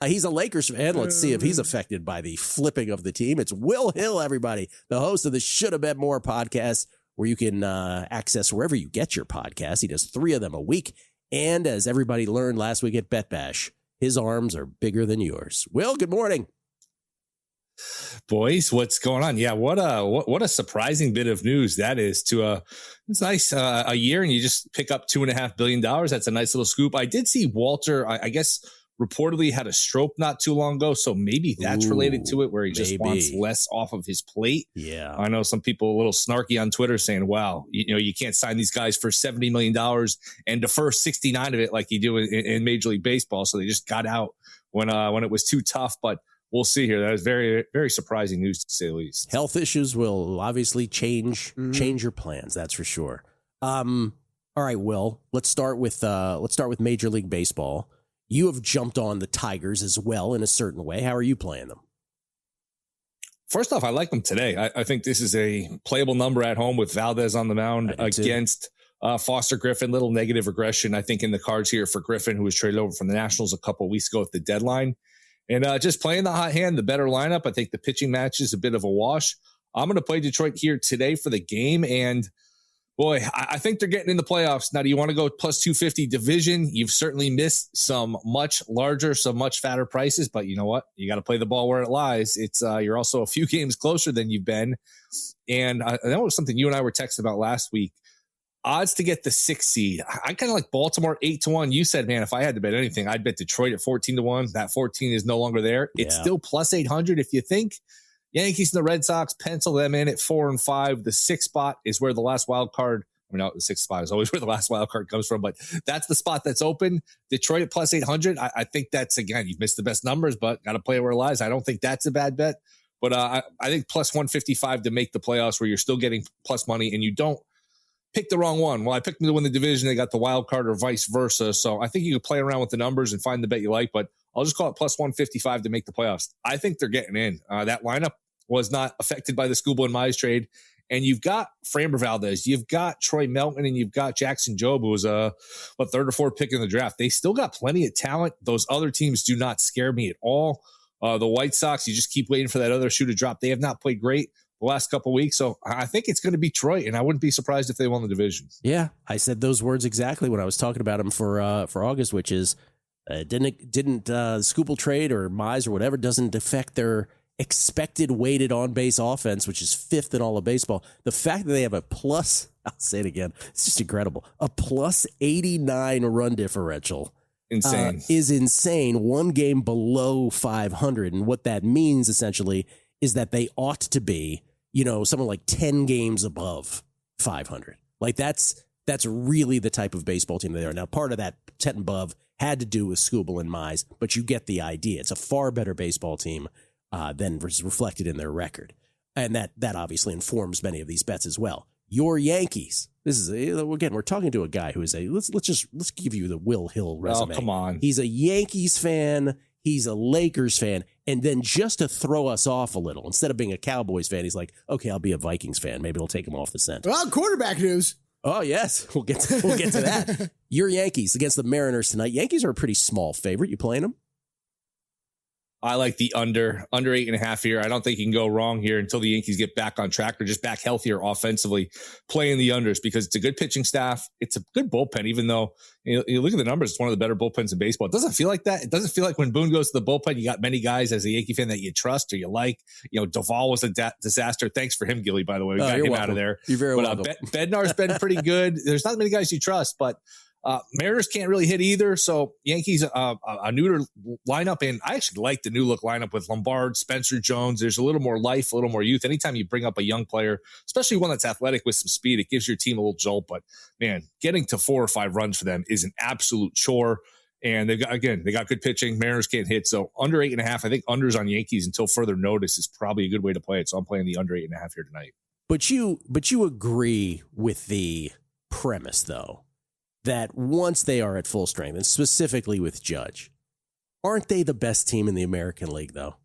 He's a Lakers fan. Let's see if he's affected by the flipping of the team. It's Will Hill, everybody, the host of the Shoulda Bet More podcast, where you can access wherever you get your podcast. He does 3 of them a week. And as everybody learned last week at Bet Bash, his arms are bigger than yours. Will, good morning. Boys, what's going on? Yeah, what a surprising bit of news that is. It's nice a year and you just pick up $2.5 billion. That's a nice little scoop. I did see Walter, I guess, reportedly had a stroke not too long ago, so maybe that's related to it, where he just wants less off of his plate. Yeah, I know some people a little snarky on Twitter saying, "Wow, you can't sign these guys for $70 million and defer 69 of it like you do in Major League Baseball." So they just got out when it was too tough, but. We'll see here. That is very, very surprising news, to say the least. Health issues will obviously change your plans. That's for sure. All right, Will. Let's start with Major League Baseball. You have jumped on the Tigers as well in a certain way. How are you playing them? First off, I like them today. I think this is a playable number at home with Valdez on the mound against Foster Griffin. Little negative regression, I think, in the cards here for Griffin, who was traded over from the Nationals a couple of weeks ago at the deadline. And just playing the hot hand, the better lineup. I think the pitching match is a bit of a wash. I'm going to play Detroit here today for the game. And boy, I think they're getting in the playoffs. Now, do you want to go plus 250 division? You've certainly missed some much larger, some much fatter prices. But you know what? You got to play the ball where it lies. It's you're also a few games closer than you've been. And that was something you and I were texting about last week. Odds to get the 6th seed. I kind of like Baltimore 8-1. You said, man, if I had to bet anything, I'd bet Detroit at 14-1. That 14 is no longer there. It's still plus 800. If you think Yankees and the Red Sox, pencil them in at 4-5. The 6th spot is where the last wild card. I mean, the 6th spot is always where the last wild card comes from, but that's the spot that's open. Detroit at plus 800. I think that's, again, you've missed the best numbers, but got to play it where it lies. I don't think that's a bad bet, but I think plus 155 to make the playoffs, where you're still getting plus money and you don't pick the wrong one. Well, I picked them to win the division. They got the wild card or vice versa. So I think you could play around with the numbers and find the bet you like, but I'll just call it plus 155 to make the playoffs. I think they're getting in. That lineup was not affected by the Skubal and Mize trade. And you've got Framber Valdez, you've got Troy Melton, and you've got Jackson Jobe, who was a 3rd or 4th pick in the draft. They still got plenty of talent. Those other teams do not scare me at all. The White Sox, you just keep waiting for that other shoe to drop. They have not played great the last couple of weeks. So I think it's going to be Detroit, and I wouldn't be surprised if they won the division. Yeah, I said those words exactly when I was talking about them for August, which is didn't Skubal trade or Mize or whatever doesn't affect their expected weighted on-base offense, which is 5th in all of baseball. The fact that they have a plus, I'll say it again, it's just incredible, a plus 89 run differential. Insane. Is insane. 1 game below 500. And what that means essentially is that they ought to be, something like 10 games above 500. Like that's really the type of baseball team they are. Now, part of that 10 above had to do with Skubal and Mize, but you get the idea. It's a far better baseball team than was reflected in their record. And that obviously informs many of these bets as well. Your Yankees. This is, again, we're talking to a guy who is let's give you the Will Hill resume. Oh, come on. He's a Yankees fan. He's a Lakers fan. And then just to throw us off a little, instead of being a Cowboys fan, he's like, okay, I'll be a Vikings fan. Maybe it'll take him off the scent. Well, quarterback news. Oh, yes. We'll get to that. Your Yankees against the Mariners tonight. Yankees are a pretty small favorite. You playing them? I like the under 8.5 here. I don't think you can go wrong here until the Yankees get back on track or just back healthier offensively, playing the unders, because it's a good pitching staff. It's a good bullpen, even though you look at the numbers, it's one of the better bullpens in baseball. It doesn't feel like that. It doesn't feel like when Boone goes to the bullpen, you got many guys as a Yankee fan that you trust or you like. Duvall was a disaster. Thanks for him, Gilly, by the way. We got him out of there. You're very welcome. Bednar's been pretty good. There's not many guys you trust, but Mariners can't really hit either. So Yankees, a neuter lineup. And I actually like the new look lineup with Lombard, Spencer Jones. There's a little more life, a little more youth. Anytime you bring up a young player, especially one that's athletic with some speed, it gives your team a little jolt. But man, getting to 4 or 5 runs for them is an absolute chore. And they got good pitching. Mariners can't hit. So under 8.5, I think unders on Yankees until further notice is probably a good way to play it. So I'm playing the under 8.5 here tonight. But you agree with the premise, though, that once they are at full strength, and specifically with Judge, aren't they the best team in the American League, though,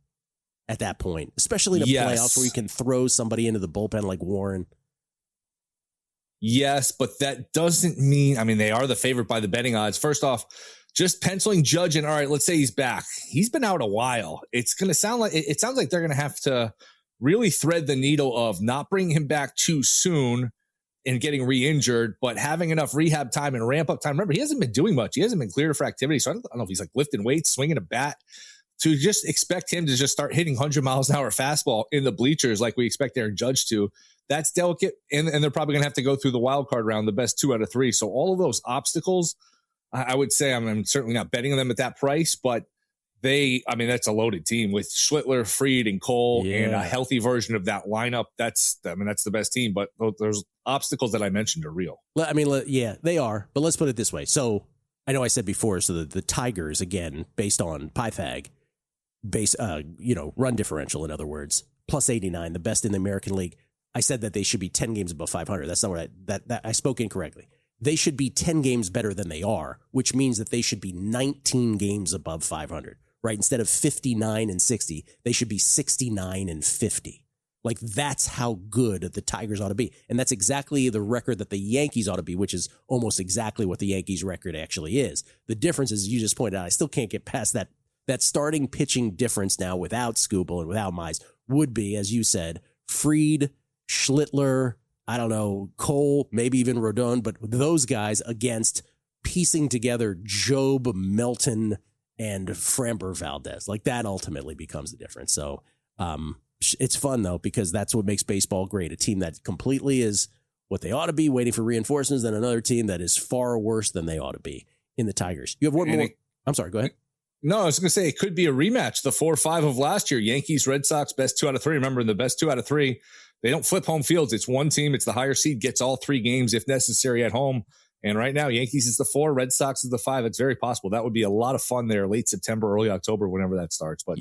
at that point? Especially in the playoffs where you can throw somebody into the bullpen like Warren. Yes, but that doesn't mean, they are the favorite by the betting odds. First off, just penciling Judge in. All right, let's say he's back. He's been out a while. It's going to sound like, it sounds like they're going to have to really thread the needle of not bringing him back too soon and getting re-injured, but having enough rehab time and ramp up time. Remember, he hasn't been doing much. He hasn't been cleared for activity. So I don't know if he's like lifting weights, swinging a bat. To just expect him to just start hitting 100 miles an hour fastball in the bleachers like we expect Aaron Judge to, that's delicate. And they're probably going to have to go through the wild card round, the best 2 out of 3. So all of those obstacles, I would say I'm certainly not betting on them at that price, but that's a loaded team with Schlittler, Fried, and Cole, and a healthy version of that lineup. That's the best team. But those obstacles that I mentioned are real. Yeah, they are. But let's put it this way. So I know I said before, so the Tigers, again, based on PyFag, run differential, in other words, plus 89, the best in the American League. I said that they should be 10 games above 500. That's not what I spoke incorrectly. They should be 10 games better than they are, which means that they should be 19 games above 500, right? Instead of 59 and 60, they should be 69 and 50. Like, that's how good the Tigers ought to be. And that's exactly the record that the Yankees ought to be, which is almost exactly what the Yankees record actually is. The difference is, you just pointed out, I still can't get past that starting pitching difference now without Skubal and without Mize would be, as you said, Fried, Schlittler, I don't know, Cole, maybe even Rodon, but those guys against piecing together Job, Melton, and Framber Valdez. Like, that ultimately becomes the difference. So it's fun, though, because that's what makes baseball great. A team that completely is what they ought to be, waiting for reinforcements, than another team that is far worse than they ought to be in the Tigers. You have one more. I'm sorry, go ahead. No, I was going to say it could be a rematch, the 4-5 of last year. Yankees, Red Sox, best 2 out of 3. Remember, in the best 2 out of 3, they don't flip home fields. It's one team. It's the higher seed, gets all 3 games if necessary at home. And right now, Yankees is the 4, Red Sox is the 5. It's very possible. That would be a lot of fun there, late September, early October, whenever that starts. But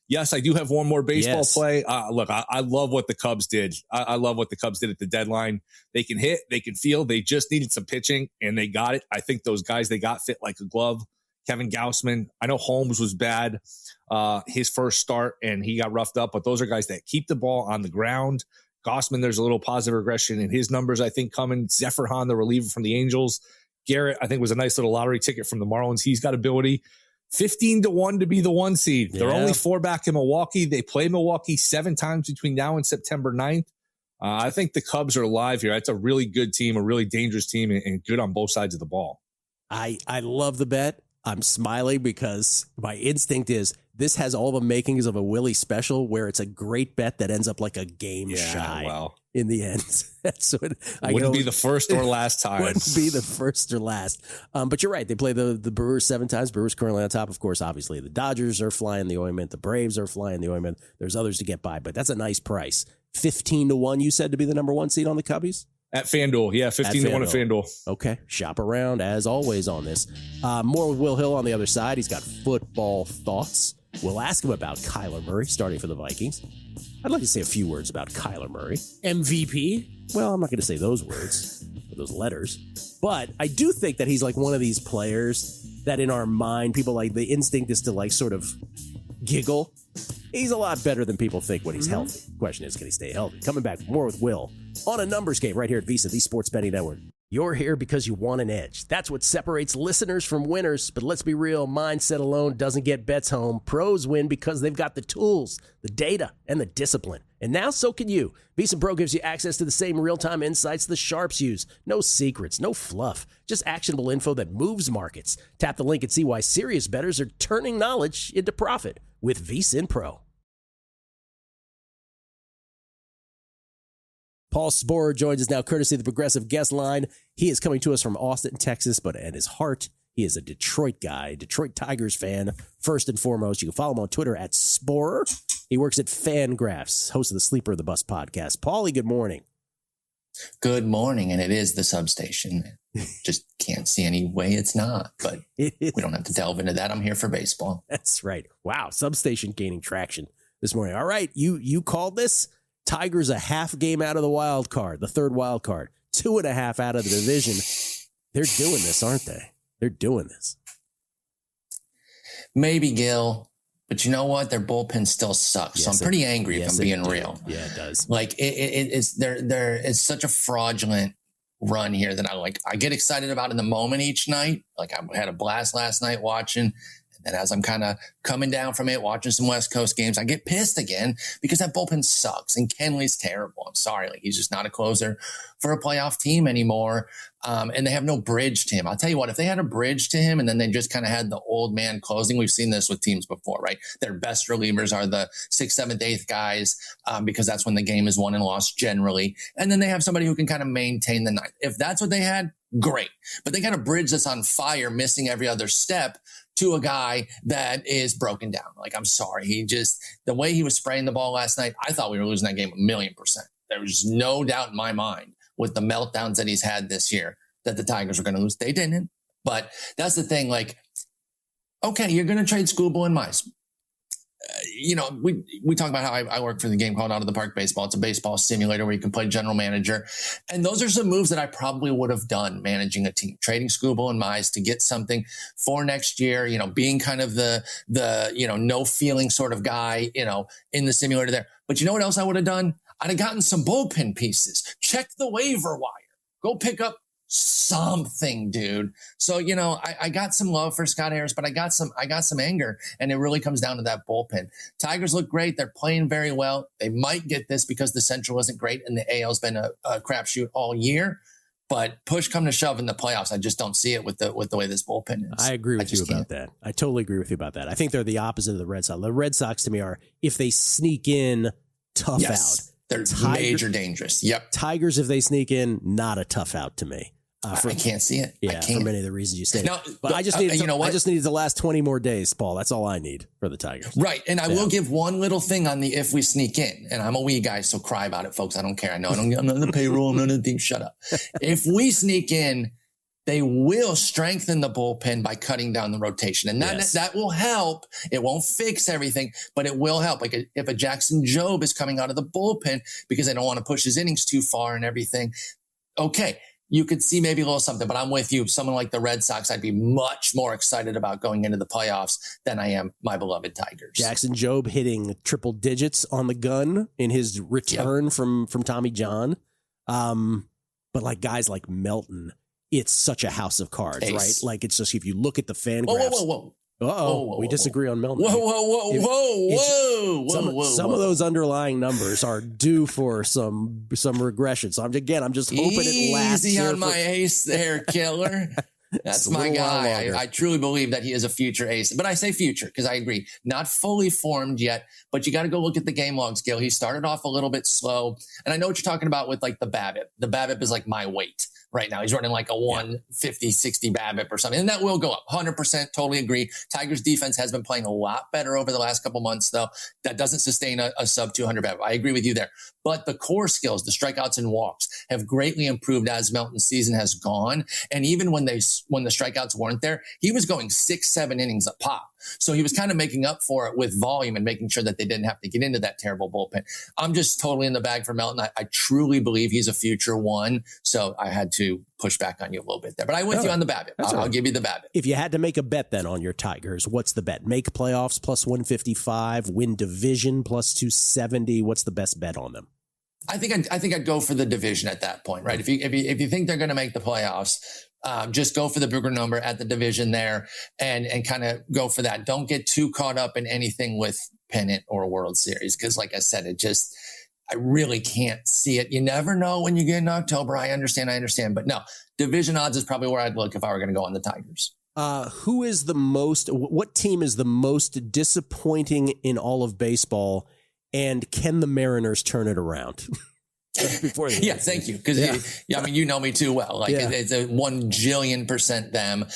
yes, I do have one more baseball play. Look, I love what the Cubs did. I love what the Cubs did at the deadline. They can hit, they can field. They just needed some pitching, and they got it. I think those guys they got fit like a glove. Kevin Gausman. I know Holmes was bad his first start, and he got roughed up, but those are guys that keep the ball on the ground. Gausman, there's a little positive regression in his numbers, I think, coming. Zephyr Hahn, the reliever from the Angels. Garrett, I think, was a nice little lottery ticket from the Marlins. He's got ability. 15-1 to be the 1 seed. They're only 4 back in Milwaukee. They play Milwaukee 7 times between now and September 9th. I think the Cubs are live here. That's a really good team, a really dangerous team, and good on both sides of the ball. I love the bet. I'm smiling because my instinct is this has all the makings of a Willie special where it's a great bet that ends up like a game shy in the end. That's what wouldn't be the first or last time. Wouldn't be the first or last. But you're right. They play the Brewers 7 times. Brewers currently on top. Of course, obviously, the Dodgers are flying the ointment. The Braves are flying the ointment. There's others to get by, but that's a nice price. 15-1, you said, to be the number 1 seed on the Cubbies? At FanDuel, 15-1 at FanDuel. Okay, shop around as always on this. More with Will Hill on the other side. He's got football thoughts. We'll ask him about Kyler Murray starting for the Vikings. I'd like to say a few words about Kyler Murray. MVP? Well, I'm not going to say those words, or those letters, but I do think that he's like one of these players that in our mind, people like the instinct is to like sort of giggle. He's a lot better than people think when he's healthy. Question is, can he stay healthy? Coming back, more with Will on a numbers game right here at VSiN, the Sports Betting Network. You're here because you want an edge. That's what separates listeners from winners. But let's be real, mindset alone doesn't get bets home. Pros win because they've got the tools, the data, and the discipline. And now so can you. VSiN Pro gives you access to the same real-time insights the sharps use. No secrets, no fluff, just actionable info that moves markets. Tap the link and see why serious bettors are turning knowledge into profit with VSiN Pro. Paul Sporer joins us now, courtesy of the Progressive Guest Line. He is coming to us from Austin, Texas, but at his heart, he is a Detroit guy, Detroit Tigers fan, first and foremost. You can follow him on Twitter at Sporer. He works at Fangraphs, host of the Sleeper of the Bus podcast. Paulie, good morning. Good morning, and it is the substation. Just can't see any way it's not, but we don't have to delve into that. I'm here for baseball. That's right. Wow, substation gaining traction this morning. All right, you called this. Tigers a half game out of the wild card, the third wild card, 2.5 out of the division. They're doing this, aren't they? They're doing this. Maybe, Gil, but you know what? Their bullpen still sucks. So I'm pretty angry if I'm being real. Yeah, it does. Like it's such a fraudulent run here that I get excited about in the moment each night. Like I had a blast last night watching. And as I'm kind of coming down from it, watching some West Coast games, I get pissed again because that bullpen sucks and Kenley's terrible. I'm sorry. Like he's just not a closer for a playoff team anymore. And they have no bridge to him. I'll tell you what, if they had a bridge to him and then they just kind of had the old man closing, we've seen this with teams before, right? Their best relievers are the 6th, 7th, 8th guys because that's when the game is won and lost generally. And then they have somebody who can kind of maintain the 9th. If that's what they had, great. But they got a bridge that's on fire, missing every other step to a guy that is broken down. Like, I'm sorry. The way he was spraying the ball last night, I thought we were losing that game 1,000,000%. There was no doubt in my mind with the meltdowns that he's had this year that the Tigers were going to lose. They didn't. But that's the thing. Like, okay, you're going to trade Skubal and Mize. We talk about how I work for the game called Out of the Park Baseball. It's a baseball simulator where you can play general manager. And those are some moves that I probably would have done managing a team, trading Skubal and Mize to get something for next year, being kind of the no feeling sort of guy, in the simulator there. But you know what else I would have done? I'd have gotten some bullpen pieces, check the waiver wire, go pick up something, dude. So, I got some love for Scott Harris, but I got some anger, and it really comes down to that bullpen. Tigers look great. They're playing very well. They might get this because the Central isn't great and the AL's been a crapshoot all year. But push come to shove in the playoffs, I just don't see it with the way this bullpen is. I agree with you about that. I totally agree with you about that. I think they're the opposite of the Red Sox. The Red Sox to me are, if they sneak in, tough out. They're major dangerous. Yep. Tigers, if they sneak in, not a tough out to me. I can't see it. Yeah, for many of the reasons you stated. Now, but I just need I just needed the last 20 more days, Paul. That's all I need for the Tigers. Right. And I will give one little thing on the if we sneak in. And I'm a wee guy, so cry about it, folks. I don't care. I'm not on the payroll. I'm not on the team. Shut up. If we sneak in, they will strengthen the bullpen by cutting down the rotation. And that will help. It won't fix everything, but it will help. Like if a Jackson Jobe is coming out of the bullpen because they don't want to push his innings too far and everything. Okay. You could see maybe a little something, but I'm with you. Someone like the Red Sox, I'd be much more excited about going into the playoffs than I am my beloved Tigers. Jackson Jobe hitting triple digits on the gun in his return from Tommy John. But like guys like Melton, it's such a house of cards, right? Like it's just, if you look at the fan graphs. Whoa. We disagree on Melton. Some of those underlying numbers are due for some regression. So I'm just hoping it lasts. Easy on my ace there, killer. That's my guy. I truly believe that he is a future ace. But I say future because I agree. Not fully formed yet, but you got to go look at the game log scale. He started off a little bit slow. And I know what you're talking about with like the BABIP. The BABIP is like my weight. Right now, he's running like a 150, 60 BABIP or something. And that will go up. 100%. Totally agree. Tigers defense has been playing a lot better over the last couple months, though. That doesn't sustain a sub 200 BABIP. I agree with you there. But the core skills, the strikeouts and walks, have greatly improved as Melton's season has gone. And even when the strikeouts weren't there, he was going 6-7 innings a pop. So he was kind of making up for it with volume and making sure that they didn't have to get into that terrible bullpen. I'm just totally in the bag for Melton. I truly believe he's a future one. So I had to push back on you a little bit there. But I'm with you on the BABIP. I'll give you the BABIP. If you had to make a bet then on your Tigers, what's the bet? Make playoffs plus 155, win division plus 270. What's the best bet on them? I think I'd go for the division at that point, right? If you think they're going to make the playoffs, just go for the bigger number at the division there and kind of go for that. Don't get too caught up in anything with pennant or World Series. Cause like I said, I really can't see it. You never know when you get in October. I understand. But no, division odds is probably where I'd look if I were going to go on the Tigers. What team is the most disappointing in all of baseball? And can the Mariners turn it around? Thank you. Because I mean, you know me too well. Like it's a 1,000,000,000% them.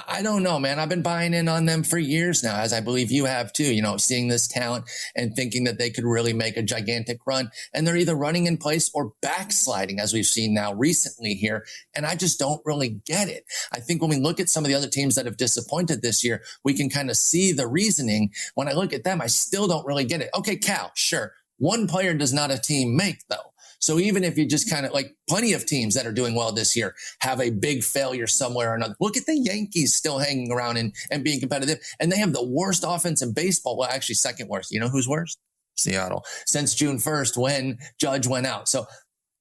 I don't know, man. I've been buying in on them for years now, as I believe you have too, seeing this talent and thinking that they could really make a gigantic run. And they're either running in place or backsliding, as we've seen now recently here. And I just don't really get it. I think when we look at some of the other teams that have disappointed this year, we can kind of see the reasoning. When I look at them, I still don't really get it. Okay, Cal, sure. One player does not a team make, though. So even if you just kind of like plenty of teams that are doing well this year have a big failure somewhere or another. Look at the Yankees still hanging around and being competitive. And they have the worst offense in baseball. Well, actually second worst. You know who's worst? Seattle. Since June 1st when Judge went out. So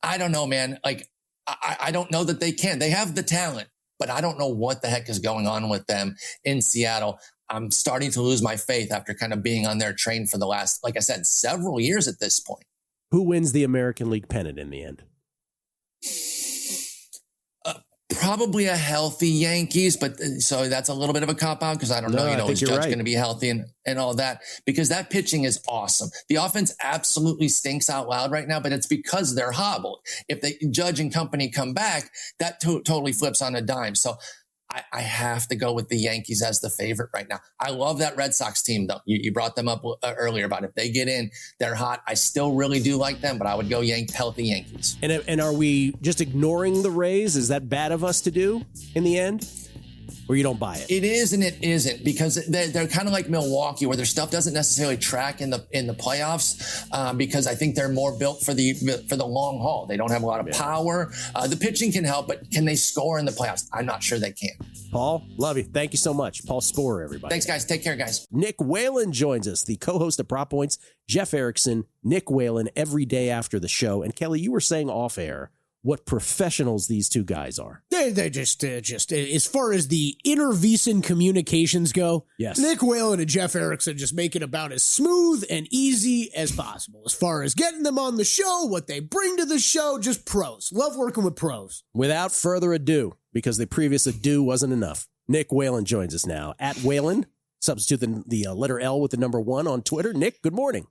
I don't know, man. Like I don't know that they can. They have the talent, but I don't know what the heck is going on with them in Seattle. I'm starting to lose my faith after kind of being on their train for the last, like I said, several years at this point. Who wins the American League pennant in the end? Probably a healthy Yankees, but so that's a little bit of a cop out because I don't know, is Judge going to be healthy and all that, because that pitching is awesome. The offense absolutely stinks out loud right now, but it's because they're hobbled. If they Judge and company come back, that totally flips on a dime. So I have to go with the Yankees as the favorite right now. I love that Red Sox team, though. You brought them up earlier about if they get in, they're hot. I still really do like them, but I would go healthy Yankees. And are we just ignoring the Rays? Is that bad of us to do in the end? Or you don't buy it? It is and it isn't, because they're kind of like Milwaukee, where their stuff doesn't necessarily track in the playoffs, because I think they're more built for the long haul. They don't have a lot of power. The pitching can help, but can they score in the playoffs? I'm not sure they can. Paul, love you. Thank you so much. Paul Sporer, everybody. Thanks, guys. Take care, guys. Nick Whalen joins us, the co-host of Prop Points. Jeff Erickson, Nick Whalen, every day after the show. And Kelly, you were saying off air what professionals these two guys are. They're just as far as the interVCN communications go, yes, Nick Whalen and Jeff Erickson just make it about as smooth and easy as possible. As far as getting them on the show, what they bring to the show, just pros. Love working with pros. Without further ado, because the previous ado wasn't enough, Nick Whalen joins us now. At Whalen, substitute the letter L with the number 1 on Twitter. Nick, good morning.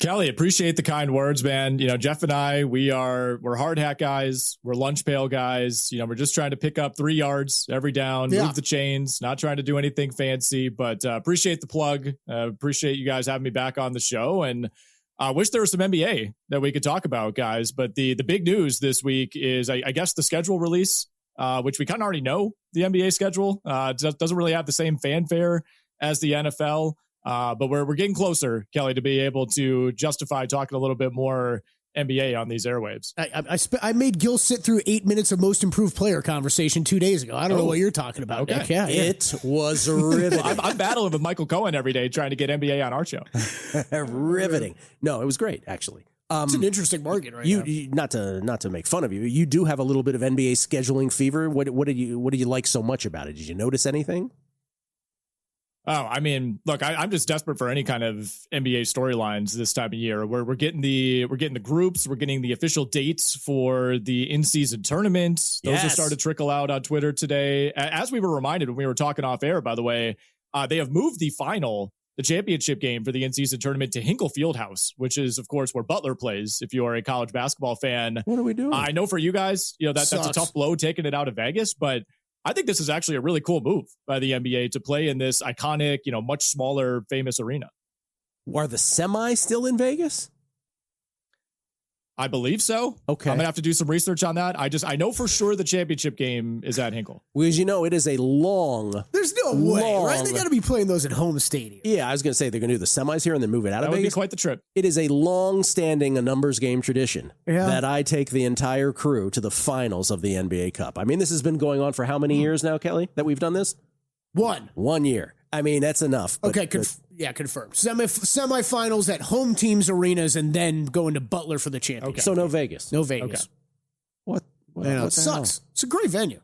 Kelly, appreciate the kind words, man. You know, Jeff and I, we're hard hat guys. We're lunch pail guys. You know, we're just trying to pick up 3 yards every down, move the chains, not trying to do anything fancy, but appreciate the plug. Appreciate you guys having me back on the show. And I wish there was some NBA that we could talk about, guys. But the big news this week is, I guess, the schedule release, which we kind of already know the NBA schedule. Doesn't really have the same fanfare as the NFL. But we're getting closer, Kelly, to be able to justify talking a little bit more NBA on these airwaves. I made Gil sit through 8 minutes of most improved player conversation 2 days ago. I don't know what you're talking about. Okay. Nick. Yeah. It was riveting. I'm battling with Michael Cohen every day trying to get NBA on our show. Riveting. No, it was great, actually. It's an interesting market right now. You not to make fun of you. You do have a little bit of NBA scheduling fever. What did you like so much about it? Did you notice anything? Oh, I mean, look, I'm just desperate for any kind of NBA storylines this time of year. We're getting the groups, we're getting the official dates for the in-season tournaments. Those are starting to trickle out on Twitter today. As we were reminded when we were talking off air, by the way, they have moved the championship game for the in-season tournament to Hinkle Fieldhouse, which is, of course, where Butler plays. If you are a college basketball fan, what are we doing? I know for you guys, that's a tough blow taking it out of Vegas, but I think this is actually a really cool move by the NBA to play in this iconic, much smaller, famous arena. Are the semis still in Vegas? I believe so. Okay. I'm going to have to do some research on that. I know for sure the championship game is at Hinkle. Well, as you know, it is a long... There's no way, right? They got to be playing those at home stadium. Yeah, I was going to say they're going to do the semis here and then move it out of Vegas. That would be quite the trip. It is a long-standing a numbers game tradition that I take the entire crew to the finals of the NBA Cup. I mean, this has been going on for how many years now, Kelly, that we've done this? 1 year. I mean, that's enough. Okay, confirmed. Semifinals at home teams' arenas and then going to Butler for the championship. Okay. So no Vegas. No Vegas. Okay. What it sucks. It's a great venue.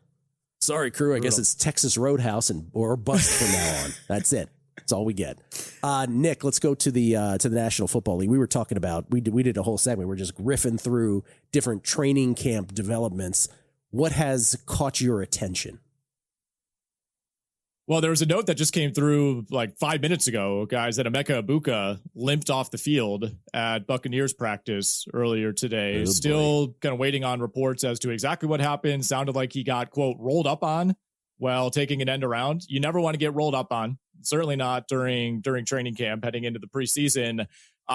Sorry, crew. I guess it's Texas Roadhouse or bust from now on. That's it. That's all we get. Nick, let's go to the National Football League. We were talking about, we did a whole segment. We're just riffing through different training camp developments. What has caught your attention? Well, there was a note that just came through like 5 minutes ago, guys, that Emeka Egbuka limped off the field at Buccaneers practice earlier today. Still kind of waiting on reports as to exactly what happened. Sounded like he got, quote, rolled up on while taking an end around. You never want to get rolled up on. Certainly not during training camp heading into the preseason.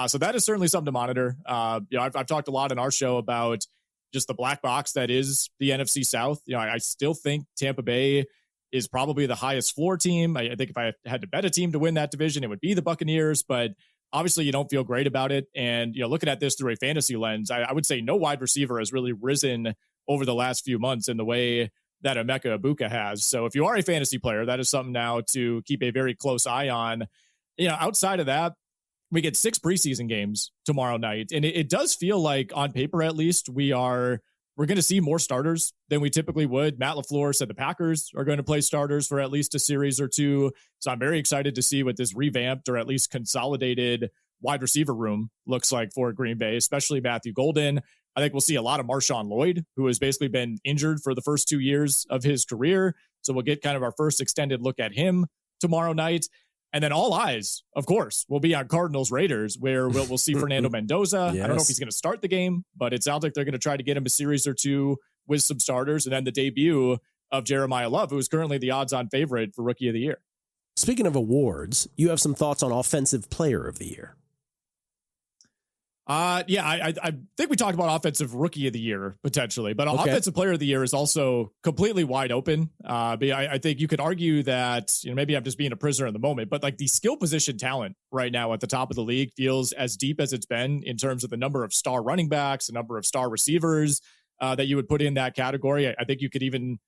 So that is certainly something to monitor. I've talked a lot in our show about just the black box that is the NFC South. I still think Tampa Bay is probably the highest floor team. I think if I had to bet a team to win that division, it would be the Buccaneers, but obviously you don't feel great about it. And, looking at this through a fantasy lens, I would say no wide receiver has really risen over the last few months in the way that Emeka Egbuka has. So if you are a fantasy player, that is something now to keep a very close eye on. Outside of that, we get 6 preseason games tomorrow night. And it does feel like, on paper at least, we're going to see more starters than we typically would. Matt LaFleur said the Packers are going to play starters for at least a series or two. So I'm very excited to see what this revamped, or at least consolidated, wide receiver room looks like for Green Bay, especially Matthew Golden. I think we'll see a lot of Marshawn Lloyd, who has basically been injured for the first 2 years of his career. So we'll get kind of our first extended look at him tomorrow night. And then all eyes, of course, will be on Cardinals Raiders, where we'll see Fernando Mendoza. Yes. I don't know if he's going to start the game, but it sounds like they're going to try to get him a series or two with some starters. And then the debut of Jeremiah Love, who is currently the odds-on favorite for Rookie of the Year. Speaking of awards, you have some thoughts on Offensive Player of the Year. I think we talked about Offensive Rookie of the Year potentially, but Offensive Player of the Year is also completely wide open. But I think you could argue that, maybe I'm just being a prisoner in the moment, but like the skill position talent right now at the top of the league feels as deep as it's been in terms of the number of star running backs, the number of star receivers that you would put in that category. I think you could even,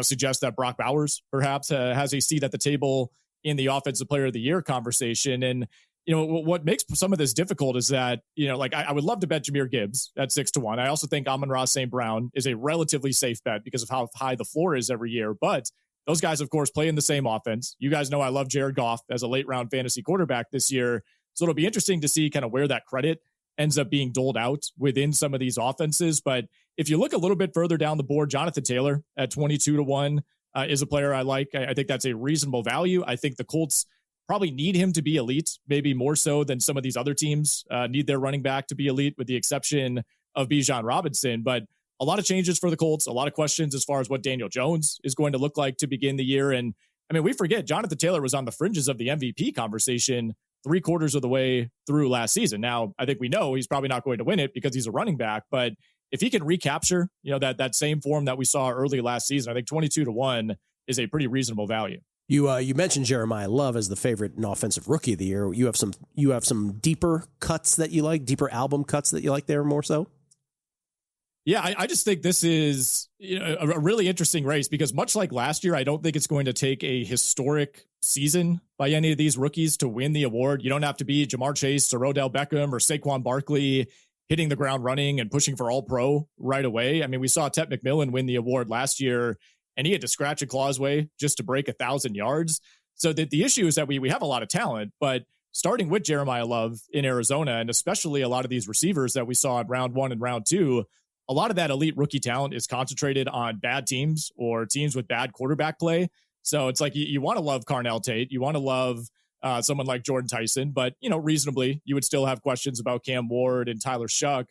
suggest that Brock Bowers perhaps has a seat at the table in the Offensive Player of the Year conversation. And what makes some of this difficult is that, I would love to bet Jahmyr Gibbs at 6-1. I also think Amon-Ra St. Brown is a relatively safe bet because of how high the floor is every year. But those guys, of course, play in the same offense. You guys know I love Jared Goff as a late round fantasy quarterback this year. So it'll be interesting to see kind of where that credit ends up being doled out within some of these offenses. But if you look a little bit further down the board, Jonathan Taylor at 22-1 is a player I like. I think that's a reasonable value. I think the Colts probably need him to be elite, maybe more so than some of these other teams need their running back to be elite, with the exception of Bijan Robinson. But a lot of changes for the Colts, a lot of questions as far as what Daniel Jones is going to look like to begin the year. And I mean, we forget Jonathan Taylor was on the fringes of the MVP conversation 3/4 of the way through last season. Now, I think we know he's probably not going to win it because he's a running back, but if he can recapture, that same form that we saw early last season, I think 22-1 is a pretty reasonable value. You mentioned Jeremiah Love as the favorite in Offensive Rookie of the Year. You have some deeper cuts that you like, deeper album cuts that you like there more so? Yeah, I just think this is a really interesting race because much like last year, I don't think it's going to take a historic season by any of these rookies to win the award. You don't have to be Jamar Chase or Odell Beckham or Saquon Barkley hitting the ground running and pushing for All-Pro right away. I mean, we saw Ted McMillan win the award last year, and he had to scratch a claw's way just to break 1,000 yards. So the issue is that we have a lot of talent, but starting with Jeremiah Love in Arizona, and especially a lot of these receivers that we saw in round 1 and round 2, a lot of that elite rookie talent is concentrated on bad teams or teams with bad quarterback play. So it's like you want to love Carnell Tate, you want to love someone like Jordan Tyson, but reasonably, you would still have questions about Cam Ward and Tyler Shuck.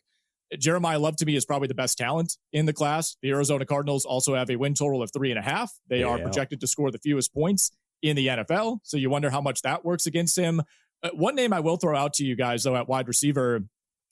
Jeremiah Love to me is probably the best talent in the class. The Arizona Cardinals also have a win total of 3.5. They are projected to score the fewest points in the NFL. So you wonder how much that works against him. One name I will throw out to you guys, though, at wide receiver,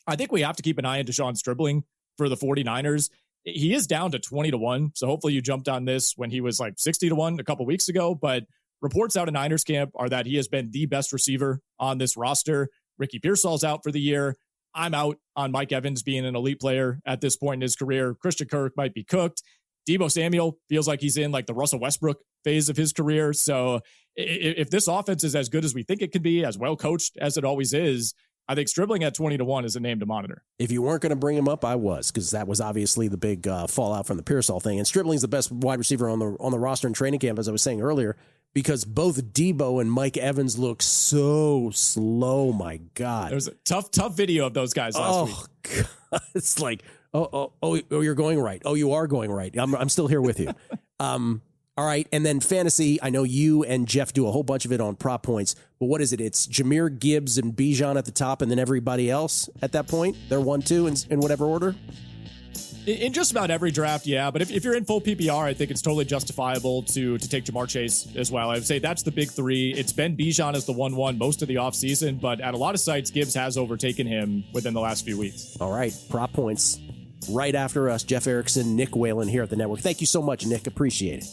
I think we have to keep an eye on Deshaun Stribling for the 49ers. He is down to 20-1. So hopefully you jumped on this when he was like 60-1 a couple weeks ago. But reports out of Niners camp are that he has been the best receiver on this roster. Ricky Pearsall's out for the year. I'm out on Mike Evans being an elite player at this point in his career. Christian Kirk might be cooked. Deebo Samuel feels like he's in like the Russell Westbrook phase of his career. So if this offense is as good as we think it could be, as well coached as it always is, I think Stribling at 20-1 is a name to monitor. If you weren't going to bring him up, I was, because that was obviously the big fallout from the Pearsall thing. And Stribling's the best wide receiver on the roster in training camp, as I was saying earlier, because both Deebo and Mike Evans look so slow. My God. There was a tough video of those guys last week. God. It's like, oh, you're going right. Oh, you are going right. I'm still here with you. All right. And then fantasy, I know you and Jeff do a whole bunch of it on prop points, but what is it? It's Jahmyr Gibbs and Bijan at the top and then everybody else at that point? They're 1-2 in whatever order? In just about every draft, yeah. But if you're in full PPR, I think it's totally justifiable to take Jamar Chase as well. I would say that's the big three. It's been Bijan as the 1-1 most of the offseason, but at a lot of sites, Gibbs has overtaken him within the last few weeks. All right. Prop points right after us. Jeff Erickson, Nick Whalen here at the network. Thank you so much, Nick. Appreciate it.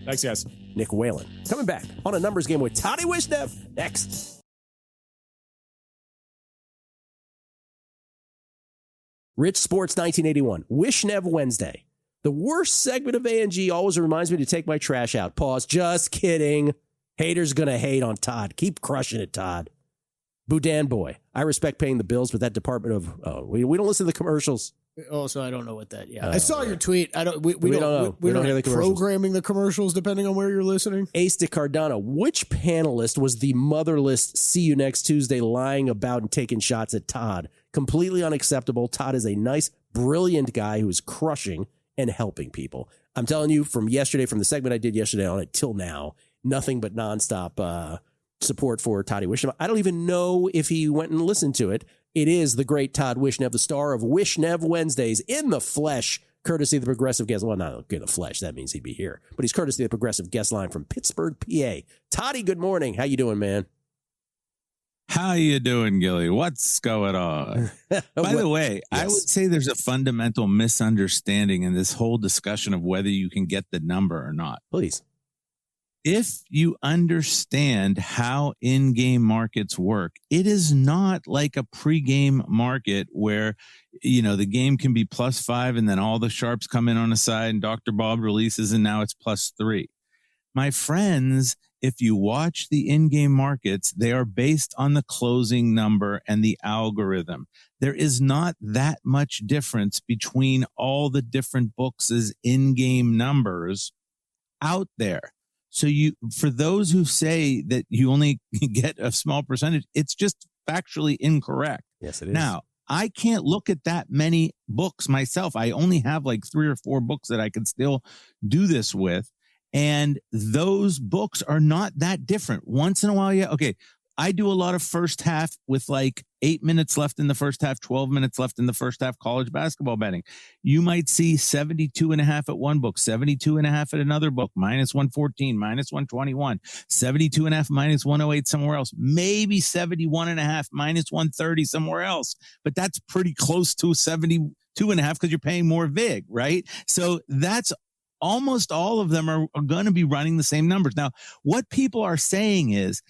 Thanks, guys. Nick Whalen coming back on a numbers game with Toddy Wishnev next. Rich Sports 1981, Wishnev Wednesday. The worst segment of A&G always reminds me to take my trash out. Pause. Just kidding. Haters gonna hate on Todd. Keep crushing it, Todd. Boudin boy. I respect paying the bills, but that department of we don't listen to the commercials. Also, I don't know what that. Yeah, I saw your tweet. I don't. We don't know. We don't hear the commercials. Programming the commercials depending on where you're listening. Ace de Cardano. Which panelist was the motherless "See you next Tuesday" lying about and taking shots at Todd? Completely unacceptable. Todd is a nice, brilliant guy who is crushing and helping people. I'm telling you, from yesterday, from the segment I did yesterday on it till now, nothing but nonstop support for Toddy Wishnev. I don't even know if he went and listened to it. It is the great Todd Wishnev, the star of Wishnev Wednesdays in the flesh, courtesy of the Progressive Guest. Well, not in the flesh. That means he'd be here. But he's courtesy of the Progressive Guest line from Pittsburgh, PA. Toddy, good morning. How you doing, man? How you doing, Gilly? What's going on? By the way, yes. I would say there's a fundamental misunderstanding in this whole discussion of whether you can get the number or not. Please. If you understand how in-game markets work, it is not like a pre-game market where, the game can be +5 and then all the sharps come in on the side and Dr. Bob releases and now it's +3. My friends, if you watch the in-game markets, they are based on the closing number and the algorithm. There is not that much difference between all the different books' in-game numbers out there. So for those who say that you only get a small percentage, it's just factually incorrect. Yes, it is. Now, I can't look at that many books myself. I only have like 3 or 4 books that I can still do this with. And those books are not that different. Once in a while, yeah. Okay. I do a lot of first half with like 8 minutes left in the first half, 12 minutes left in the first half college basketball betting. You might see 72.5 at one book, 72.5 at another book, -114, -121, 72.5, -108 somewhere else, maybe 71.5, -130 somewhere else. But that's pretty close to 72.5 because you're paying more VIG, right? So that's almost all of them are going to be running the same numbers. Now, what people are saying is,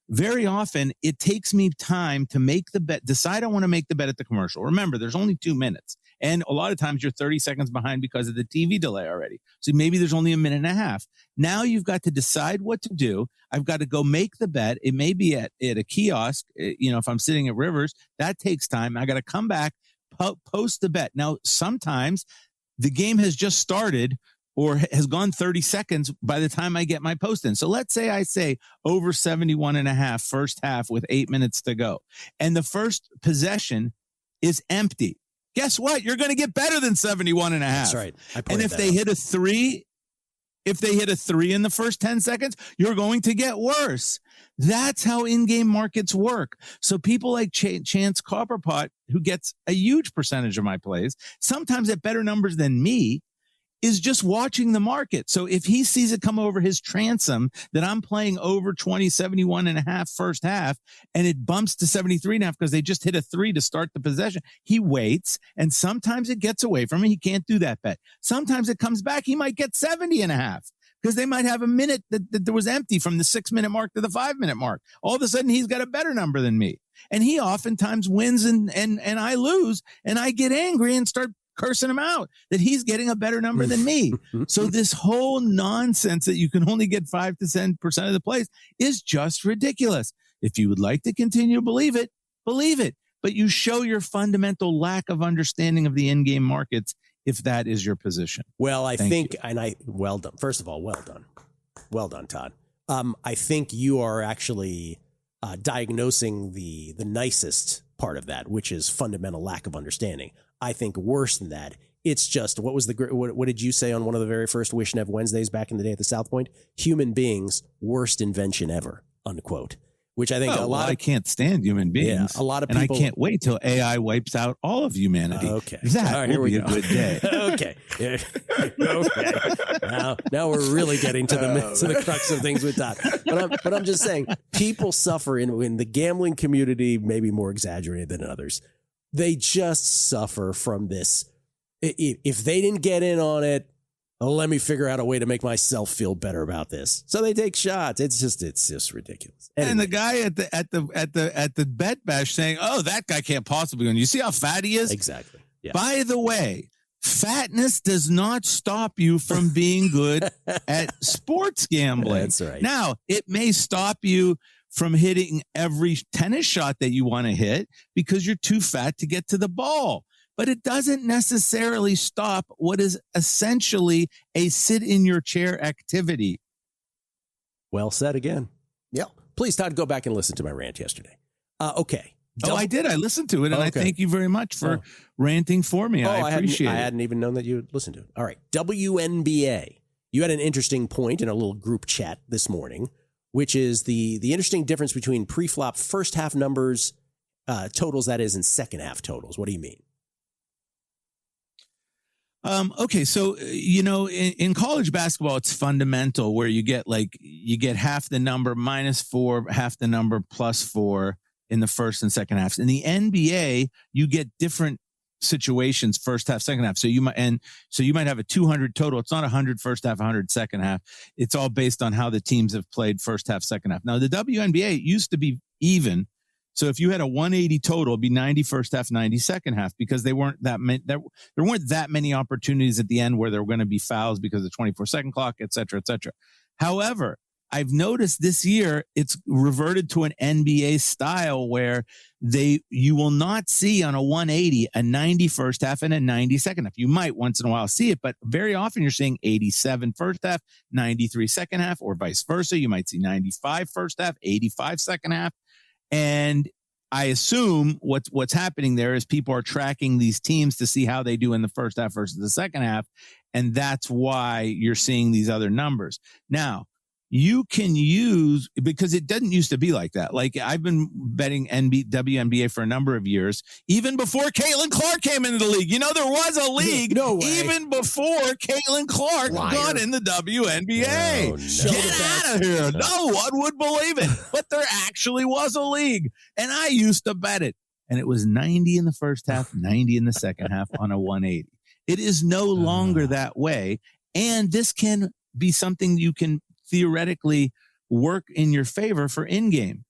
very often, it takes me time to make the bet, decide I want to make the bet at the commercial. Remember, there's only 2 minutes. And a lot of times you're 30 seconds behind because of the TV delay already. So maybe there's only a minute and a half. Now you've got to decide what to do. I've got to go make the bet. It may be at a kiosk. If I'm sitting at Rivers, that takes time. I got to come back, post the bet. Now, sometimes the game has just started or has gone 30 seconds by the time I get my post in. So let's say I say over 71.5 first half with 8 minutes to go. And the first possession is empty. Guess what? You're going to get better than 71.5. That's right. And if they hit a 3, in the first 10 seconds, you're going to get worse. That's how in-game markets work. So people like Chance Copperpot, who gets a huge percentage of my plays, sometimes at better numbers than me, is just watching the market. So if he sees it come over his transom that I'm playing over 71.5 first half and it bumps to 73.5 because they just hit a 3 to start the possession, he waits and sometimes it gets away from him. He can't do that bet. Sometimes it comes back. He might get 70.5 because they might have a minute that was empty from the 6-minute mark to the 5-minute mark. All of a sudden he's got a better number than me. And he oftentimes wins and I lose and I get angry and start cursing him out that he's getting a better number than me. So this whole nonsense that you can only get 5 to 10% of the plays is just ridiculous. If you would like to continue to believe it, but you show your fundamental lack of understanding of the in-game markets if that is your position. Well, well done. First of all, well done, Todd. I think you are actually diagnosing the nicest part of that, which is fundamental lack of understanding. I think worse than that, it's just, what did you say on one of the very first Wishnev Wednesdays back in the day at the South Point? Human beings, worst invention ever, unquote. Which I think I can't stand human beings. Yeah, a lot of people. And I can't wait till AI wipes out all of humanity. Okay. That will be a good day. Okay. Now we're really getting to the crux of things with Todd. But I'm just saying, people suffer in the gambling community, maybe more exaggerated than others. They just suffer from this. If they didn't get in on it, let me figure out a way to make myself feel better about this. So they take shots. It's just ridiculous. Anyway. And the guy at the bet bash saying, "Oh, that guy can't possibly win." You see how fat he is? Exactly. Yeah. By the way, fatness does not stop you from being good at sports gambling. That's right. Now, it may stop you from hitting every tennis shot that you want to hit because you're too fat to get to the ball. But it doesn't necessarily stop what is essentially a sit in your chair activity. Well said again. Yep. Please, Todd, go back and listen to my rant yesterday. Okay. Oh, I did. I listened to it, and I thank you very much for ranting for me. I appreciate it. I hadn't even known that you would listen to it. All right. WNBA. You had an interesting point in a little group chat this morning, which is the interesting difference between pre-flop first half numbers, totals, that is, and second half totals. What do you mean? Okay. So, in college basketball, it's fundamental where you get half the number -4, half the number +4 in the first and second halves. In the NBA, you get different situations, first half, second half. So you might have a 200 total. It's not 100 first half, 100 second half. It's all based on how the teams have played first half, second half. Now the WNBA used to be even. So if you had a 180 total, it'd be 90 first half, 90 second half, because there weren't that many opportunities at the end where there were going to be fouls because of the 24-second clock, et cetera, et cetera. However, I've noticed this year it's reverted to an NBA style where you will not see on a 180 a 90 first half and a 90 second half. You might once in a while see it, but very often you're seeing 87 first half, 93 second half, or vice versa. You might see 95 first half, 85 second half. And I assume what's happening there is people are tracking these teams to see how they do in the first half versus the second half. And that's why you're seeing these other numbers. Now, you can use, because it doesn't used to be like that. Like I've been betting WNBA for a number of years, even before Caitlin Clark came into the league. There was a league even before Caitlin Clark got in the WNBA. No. Get out of here. No one would believe it, but there actually was a league, and I used to bet it. And it was 90 in the first half, 90 in the second half on a 180. It is no longer that way. And this can be something you can theoretically work in your favor for in-game.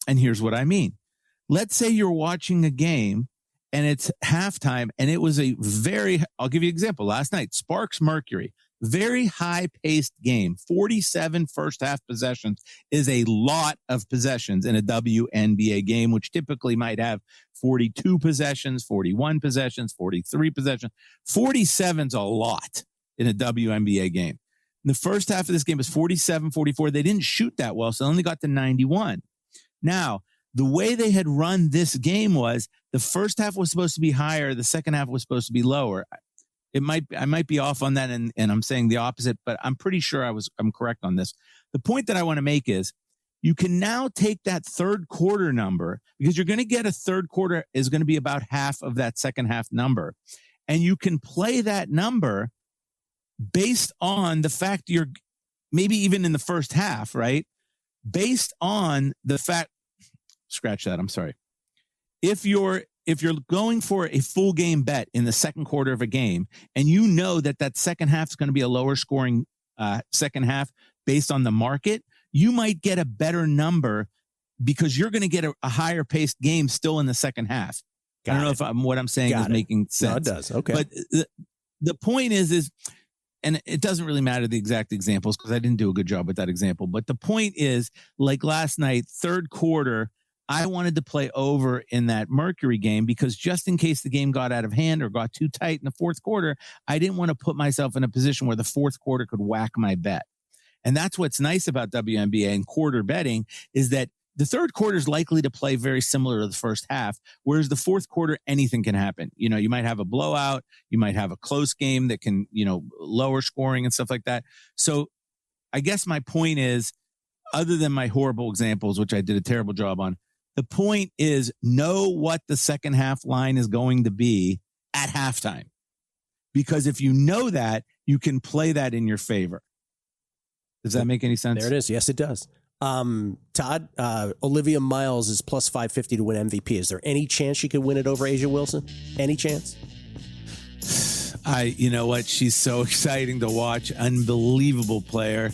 And here's what I mean. Let's say you're watching a game and it's halftime and it was I'll give you an example. Last night, Sparks Mercury, very high-paced game. 47 first half possessions is a lot of possessions in a WNBA game, which typically might have 42 possessions, 41 possessions, 43 possessions. 47's a lot in a WNBA game. The first half of this game was 47-44. They didn't shoot that well, so they only got to 91. Now, the way they had run this game was the first half was supposed to be higher. The second half was supposed to be lower. I might be off on that, and I'm saying the opposite, but I'm pretty sure I'm correct on this. The point that I want to make is you can now take that third quarter number, because you're going to get a third quarter is going to be about half of that second half number. And you can play that number based on the fact you're maybe even in the first half, right? Based on the fact, scratch that. I'm sorry. If you're going for a full game bet in the second quarter of a game, and you know that second half is going to be a lower scoring second half based on the market, you might get a better number because you're going to get a higher paced game still in the second half. I don't know if what I'm saying is making sense. No, it does. Okay. But the point is, and it doesn't really matter the exact examples because I didn't do a good job with that example. But the point is, like last night, third quarter, I wanted to play over in that Mercury game because just in case the game got out of hand or got too tight in the fourth quarter, I didn't want to put myself in a position where the fourth quarter could whack my bet. And that's what's nice about WNBA and quarter betting is that the third quarter is likely to play very similar to the first half, whereas the fourth quarter, anything can happen. You might have a blowout. You might have a close game that can, lower scoring and stuff like that. So I guess my point is, other than my horrible examples, which I did a terrible job on, the point is know what the second half line is going to be at halftime. Because if you know that, you can play that in your favor. Does that make any sense? There it is. Yes, it does. Todd, Olivia Miles is plus 550 to win MVP. Is there any chance she could win it over A'ja Wilson? Any chance? You know what? She's so exciting to watch. Unbelievable player.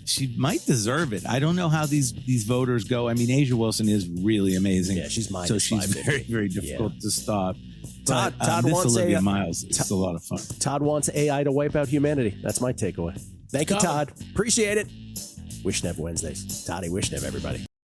She might deserve it. I don't know how these voters go. I mean, A'ja Wilson is really amazing. Yeah, she's minus so she's 550. Very, very difficult to stop. Todd wants Olivia Miles. It's a lot of fun. Todd wants AI to wipe out humanity. That's my takeaway. Thank you, Todd. Appreciate it. Wishnev Wednesdays. Toddy Wishnev, everybody.